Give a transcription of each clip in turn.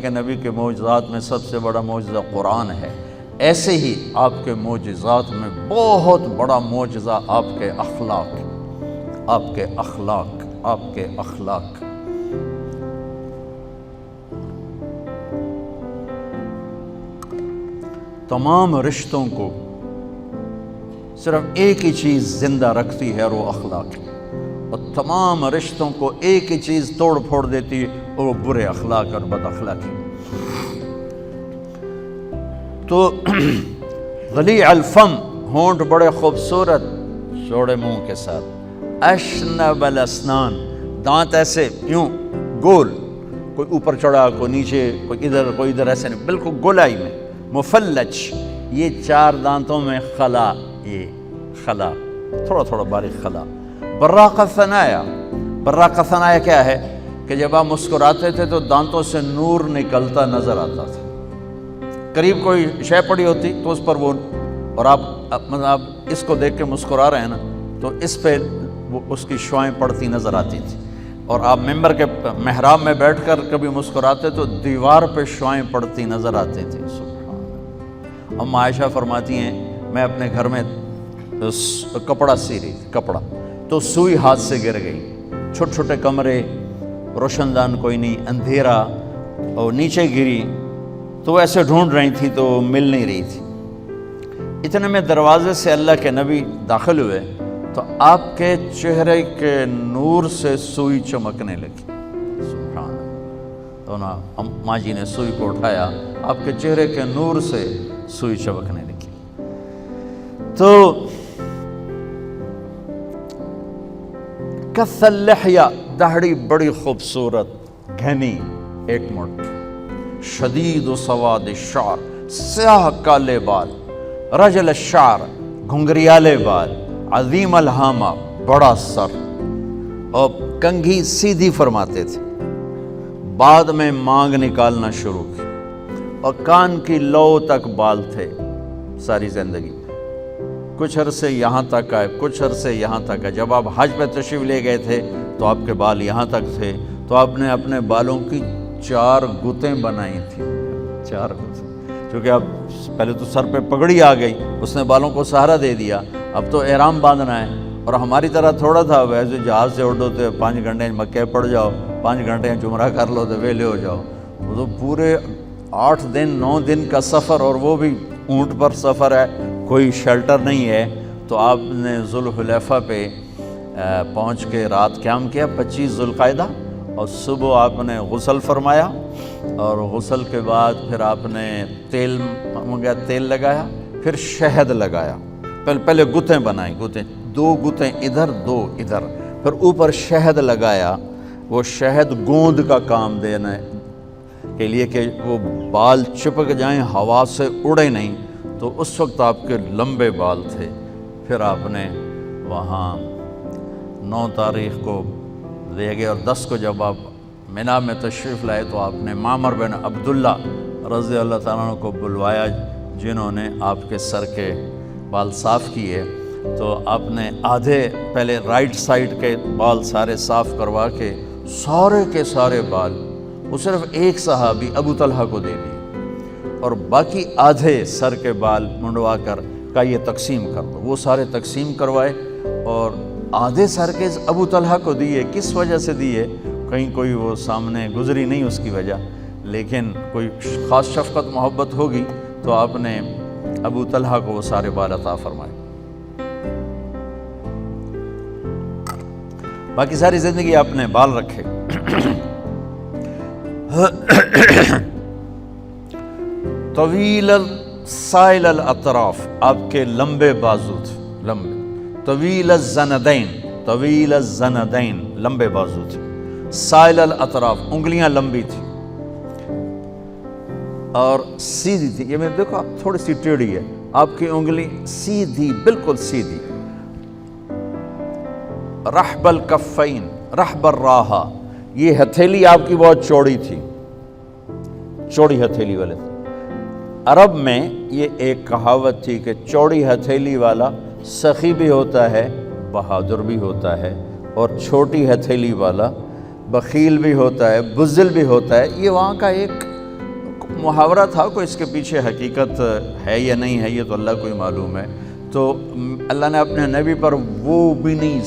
کے نبی کے معجزات میں سب سے بڑا معجزہ قرآن ہے، ایسے ہی آپ کے معجزات میں بہت بڑا معجزہ آپ کے اخلاق، آپ کے اخلاق، آپ کے اخلاق۔ تمام رشتوں کو صرف ایک ہی چیز زندہ رکھتی ہے اور وہ اخلاق ہے، اور تمام رشتوں کو ایک ہی چیز توڑ پھوڑ دیتی ہے اور وہ برے اخلاق اور بد اخلاقی۔ تو غلیظ الفم، ہونٹ بڑے خوبصورت چوڑے منہ کے ساتھ، اشنب الاسنان، دانت ایسے یوں گول، کوئی اوپر چڑھا، کوئی نیچے، کوئی ادھر ایسے نہیں، بالکل گولائی میں، مفلج، یہ 4 دانتوں میں خلا، یہ خلا، تھوڑا تھوڑا باریک خلا۔ براق ثنایا، براق ثنایا کیا ہے کہ جب آپ مسکراتے تھے تو دانتوں سے نور نکلتا نظر آتا تھا، قریب کوئی شے پڑی ہوتی تو اس پر وہ، اور آپ اس کو دیکھ کے مسکرا رہے ہیں نا تو اس پہ وہ اس کی شعائیں پڑتی نظر آتی تھی، اور آپ ممبر کے محراب میں بیٹھ کر کبھی مسکراتے تو دیوار پہ شعائیں پڑتی نظر آتی تھی۔ سبحان۔ ام عائشہ فرماتی ہیں میں اپنے گھر میں کپڑا سی رہی تھی، کپڑا، تو سوئی ہاتھ سے گر گئی، چھوٹے چھوٹے کمرے، روشن دان کوئی نہیں، اندھیرا، اور نیچے گری تو ایسے ڈھونڈ رہی تھی تو مل نہیں رہی تھی۔ اتنے میں دروازے سے اللہ کے نبی داخل ہوئے تو آپ کے چہرے کے نور سے سوئی چمکنے لگی۔ سبحان اللہ۔ تو نا ماں جی نے سوئی کو اٹھایا، آپ کے چہرے کے نور سے سوئی چمکنے لگی۔ تو کث اللحیہ، داڑھی بڑی خوبصورت گھنی، ایک مٹھ، شدید و سواد الشعر، سیاہ کالے بال، رجل الشعر، گھنگریالے بال، عظیم الہامہ، بڑا سر، اور کنگھی سیدھی فرماتے تھے، بعد میں مانگ نکالنا شروع کی، اور کان کی لو تک بال تھے ساری زندگی، کچھ عرصے یہاں تک آئے، کچھ عرصے یہاں تک آئے۔ جب آپ حج پہ تشریف لے گئے تھے تو آپ کے بال یہاں تک تھے، تو آپ نے اپنے بالوں کی 4 گتیں بنائی تھیں، 4 گتیں، کیونکہ اب پہلے تو سر پہ پگڑی آ گئی، اس نے بالوں کو سہارا دے دیا، اب تو احرام باندھنا ہے، اور ہماری طرح تھوڑا تھا ویسے جہاز سے اڑو تو 5 گھنٹے مکے پڑ جاؤ، 5 گھنٹے جمرہ کر لو تو ویلے ہو جاؤ، وہ تو پورے 8 دن 9 دن کا سفر، اور وہ بھی اونٹ پر سفر ہے، کوئی شیلٹر نہیں ہے۔ تو آپ نے ذوالحلیفہ پہ پہنچ کے رات قیام کیا 25 ذوالقعدہ، اور صبح آپ نے غسل فرمایا، اور غسل کے بعد پھر آپ نے تیل لگایا، پھر شہد لگایا، پہلے گتیں بنائیں، گتیں 2 گتیں ادھر 2 ادھر، پھر اوپر شہد لگایا، وہ شہد گوند کا کام دینے کے لیے کہ وہ بال چپک جائیں، ہوا سے اڑے نہیں، تو اس وقت آپ کے لمبے بال تھے۔ پھر آپ نے وہاں 9 تاریخ کو لے گئے، اور 10 کو جب آپ مینا میں تشریف لائے تو آپ نے معمر بن عبداللہ رضی اللہ تعالیٰ عنہ کو بلوایا، جنہوں نے آپ کے سر کے بال صاف کیے۔ تو آپ نے آدھے پہلے رائٹ سائڈ کے بال سارے صاف کروا کے سارے کے سارے بال وہ صرف ایک صحابی ابو طلحہ کو دے دیے، اور باقی آدھے سر کے بال منڈوا کر کا یہ تقسیم کر دو، وہ سارے تقسیم کروائے، اور آدھے سر کے ابو طلحہ کو دیے۔ کس وجہ سے دیے؟ کہیں کوئی وہ سامنے گزری نہیں اس کی وجہ، لیکن کوئی خاص شفقت محبت ہوگی تو آپ نے ابو طلحہ کو وہ سارے بال عطا فرمائے۔ باقی ساری زندگی آپ نے بال رکھے۔ طویل سائل الاطراف، آپ کے لمبے بازو تھے، لمبے، طویل الزندین، طویل الزندین، لمبے بازو تھے، سائل الاطراف، انگلیاں لمبی تھی اور سیدھی تھی۔ یہ میں دیکھو تھوڑی سی ٹیڑھی ہے، آپ کی انگلی سیدھی، بالکل سیدھی۔ رحب الکفین، رحب الراحہ، یہ ہتھیلی آپ کی بہت چوڑی تھی، چوڑی ہتھیلی والے تھے۔ عرب میں یہ ایک کہاوت تھی کہ چوڑی ہتھیلی والا سخی بھی ہوتا ہے، بہادر بھی ہوتا ہے، اور چھوٹی ہتھیلی والا بخیل بھی ہوتا ہے، بزدل بھی ہوتا ہے۔ یہ وہاں کا ایک محاورہ تھا، کوئی اس کے پیچھے حقیقت ہے یا نہیں ہے یہ تو اللہ کو ہی معلوم ہے۔ تو اللہ نے اپنے نبی پر وہ بھی نہیں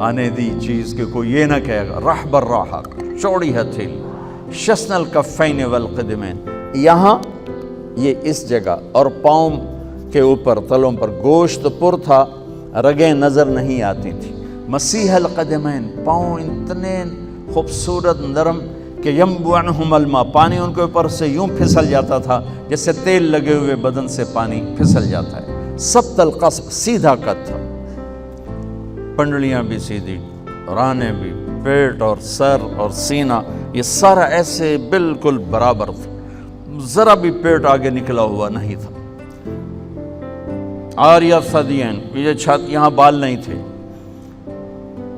آنے دی چیز کہ کوئی یہ نہ کہے گا راہ بر راہ، چوڑی ہتھیلی، شسن الکفین والقدمین، یہاں یہ اس جگہ، اور پاؤں کے اوپر تلوں پر گوشت پر تھا، رگیں نظر نہیں آتی تھی۔ مسیح القدمین، پاؤں اتنے خوبصورت نرم کہ ینبع عنہم الماء، پانی ان کے اوپر سے یوں پھسل جاتا تھا جیسے تیل لگے ہوئے بدن سے پانی پھسل جاتا ہے۔ سبط القصب، سیدھا قد تھا، پنڈلیاں بھی سیدھی، رانے بھی، پیٹ اور سر اور سینہ یہ سارا ایسے بالکل برابر تھا، ذرا بھی پیٹ آگے نکلا ہوا نہیں تھا۔ عاریہ ثدیین، یہ چھت، یہاں بال نہیں تھے،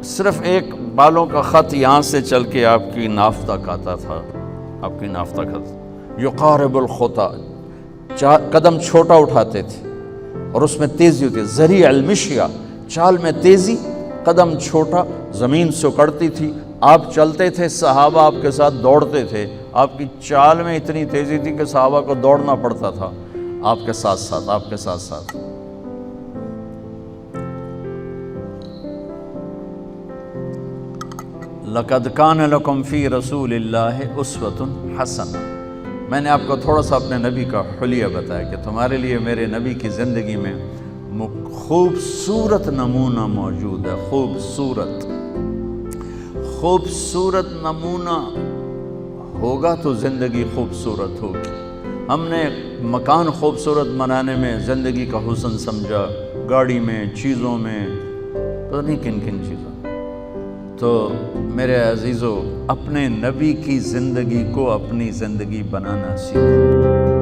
صرف ایک بالوں کا خط یہاں سے چل کے آپ کی ناف تک آتا تھا، آپ کی ناف تک آتا۔ یقارب الخطا، قدم چھوٹا اٹھاتے تھے اور اس میں تیزی ہوتی ہے، ذریع المشیہ، چال میں تیزی، قدم چھوٹا، زمین سکڑتی تھی، آپ چلتے تھے، صحابہ آپ کے ساتھ دوڑتے تھے، آپ کی چال میں اتنی تیزی تھی کہ صحابہ کو دوڑنا پڑتا تھا آپ کے ساتھ ساتھ، آپ کے ساتھ ساتھ۔ لَقَدْ كَانَ لَكُمْ فِي رَسُولِ اللَّهِ أُسْوَةٌ حَسَنَةٌ، میں نے آپ کو تھوڑا سا اپنے نبی کا حلیہ بتایا کہ تمہارے لیے میرے نبی کی زندگی میں خوبصورت نمونہ موجود ہے، خوبصورت نمونہ ہوگا تو زندگی خوبصورت ہوگی۔ ہم نے مکان خوبصورت بنانے میں زندگی کا حسن سمجھا، گاڑی میں، چیزوں میں، پتہ نہیں کن کن چیزوں۔ تو میرے عزیزو، اپنے نبی کی زندگی کو اپنی زندگی بنانا سیکھو۔